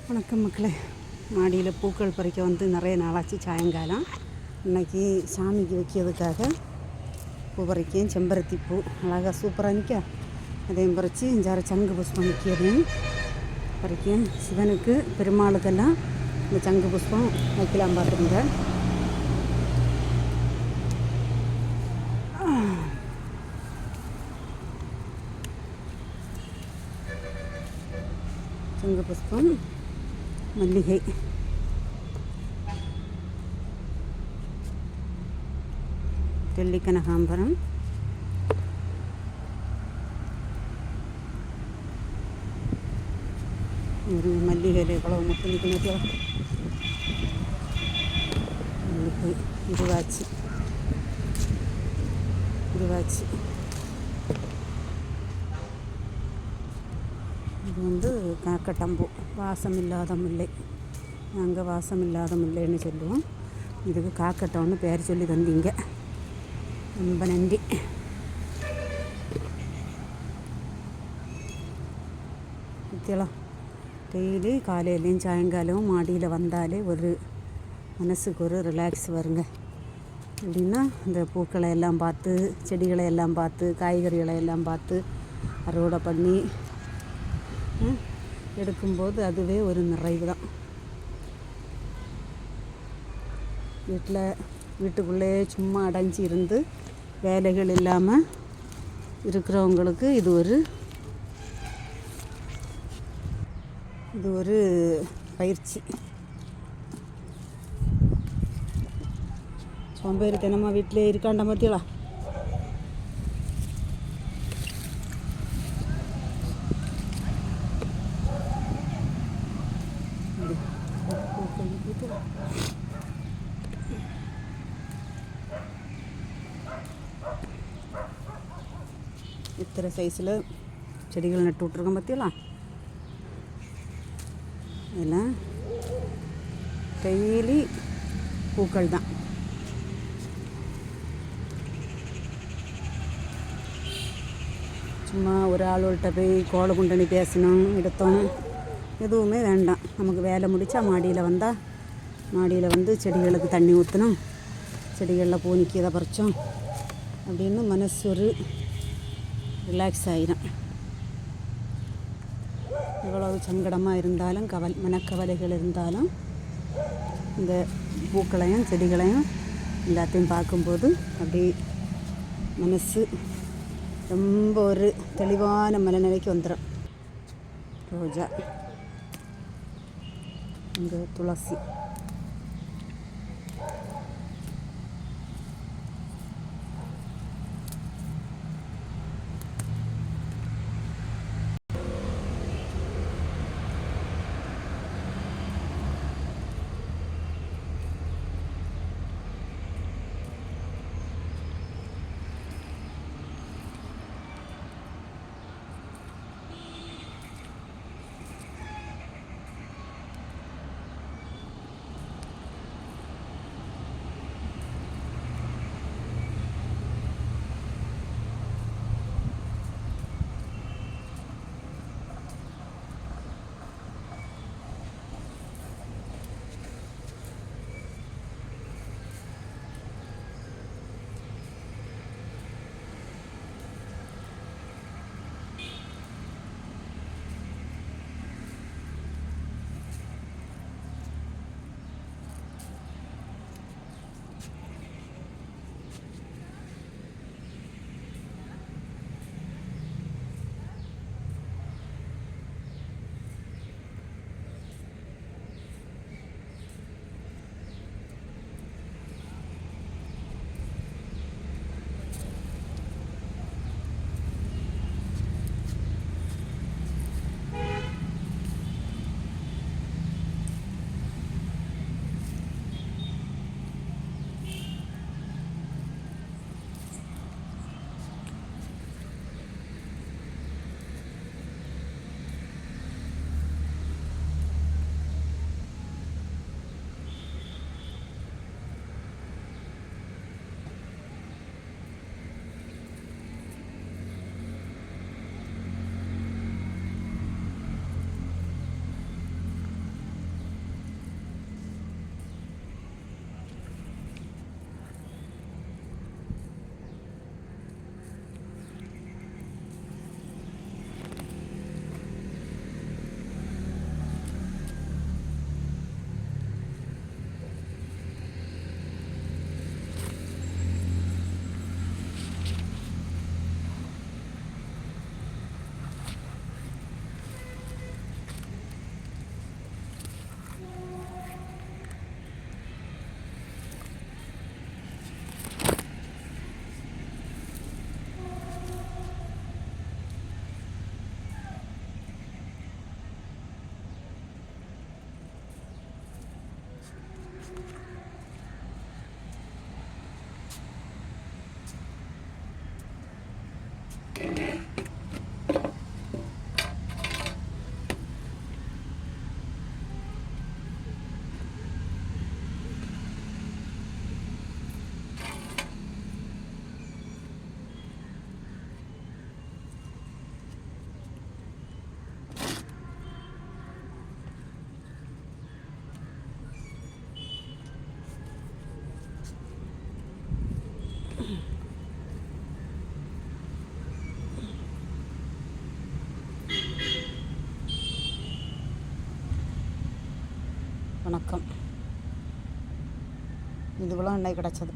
வணக்கம் மக்களே. மாடியில் பூக்கள் பறிக்க வந்து நிறைய நாளாச்சு. சாயங்காலம் இன்றைக்கி சாமிக்கு வைக்கிறதுக்காக பூ பறிக்கேன். செம்பருத்தி பூ அழகாக சூப்பராக நிற்க அதையும் பறித்து இஞ்சார சங்கு புஷ்பம் நிற்கிறதையும் பறிக்கேன். சிவனுக்கு பெருமாளுக்கெல்லாம் இந்த சங்கு புஷ்பம் வைக்கலாம் பார்த்துருங்க. சங்கு புஷ்பம், மல்லிகை, டெல்லி கனகாம்பரம், ஒரு மல்லிகையில் எவ்வளோ மட்டும் நிற்கணும். மல்லிகை, இருவாச்சி, இது வந்து காக்கட்டம்பூ, வாசம் இல்லாத முல்லை. நாங்கள் வாசம் இல்லாத முல்லைன்னு சொல்லுவோம். இதுக்கு காக்கட்டம்னு பேர் சொல்லி தந்தீங்க, ரொம்ப நன்றி. பத்தியெல்லாம் டெய்லி காலையிலையும் சாயங்காலமும் மாடியில் வந்தாலே ஒரு மனசுக்கு ஒரு ரிலாக்ஸ் வருங்க. எப்படின்னா இந்த பூக்களை எல்லாம் பார்த்து, செடிகளை எல்லாம் பார்த்து, காய்கறிகளை எல்லாம் பார்த்து அறுவடை பண்ணி எடுக்கும்போது அதுவே ஒரு நிறைவு தான். வீட்டுக்குள்ளே சும்மா அடைஞ்சி இருந்து வேலைகள் இல்லாமல் இருக்கிறவங்களுக்கு இது ஒரு பயிற்சி. சோம்பேறி தினமாக வீட்டிலே இருக்காண்ட பற்றியலா. இத்தனை சைஸில் செடிகள் நட்டு விட்ருக்கோம் பார்த்தியலாம். இதெல்லாம் டெய்லி பூக்கள் தான். சும்மா ஒரு ஆளுகிட்ட போய் கோலை குண்டனி பேசணும் எடுத்தோம் எதுவுமே வேண்டாம். நமக்கு வேலை முடித்தா மாடியில் வந்தால் மாடியில் வந்து செடிகளுக்கு தண்ணி ஊற்றணும், செடிகளில் பூ நிற்கிறத பறித்தோம் அப்படின்னு மனசு ஒரு ரிலாக்ஸ் ஆகிடும். எவ்வளவு சங்கடமாக இருந்தாலும் மனக்கவலைகள் இருந்தாலும் இந்த பூக்களையும் செடிகளையும் எல்லாத்தையும் பார்க்கும்போது அப்படி மனசு ரொம்ப ஒரு தெளிவான மனநிலைக்கு வந்துடும். ரோஜா, இங்கே துளசி, வணக்கம். இதுவெல்லாம் இன்னைக்கு கிடச்சது.